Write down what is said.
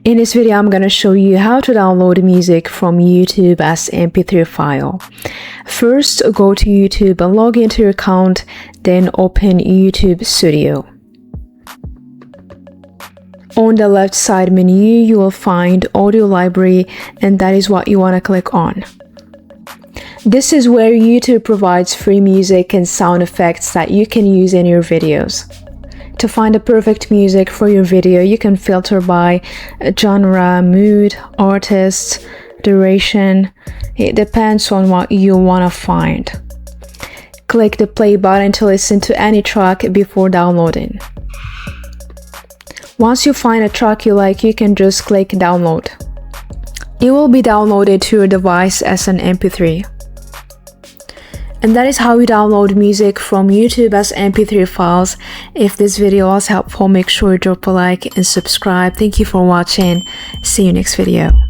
In this video, I'm going to show you how to download music from YouTube as MP3 file. First, go to YouTube and log into your account, then open YouTube Studio. On the left side menu, you will find Audio Library, and that is what you want to click on. This is where YouTube provides free music and sound effects that you can use in your videos. To find the perfect music for your video, you can filter by genre, mood, artist, duration. It depends on what you want to find. Click the play button to listen to any track before downloading. Once you find a track you like, you can just click download. It will be downloaded to your device as an MP3. And that is how you download music from YouTube as MP3 files. If this video was helpful, make sure to drop a like and subscribe. Thank you for watching. See you next video.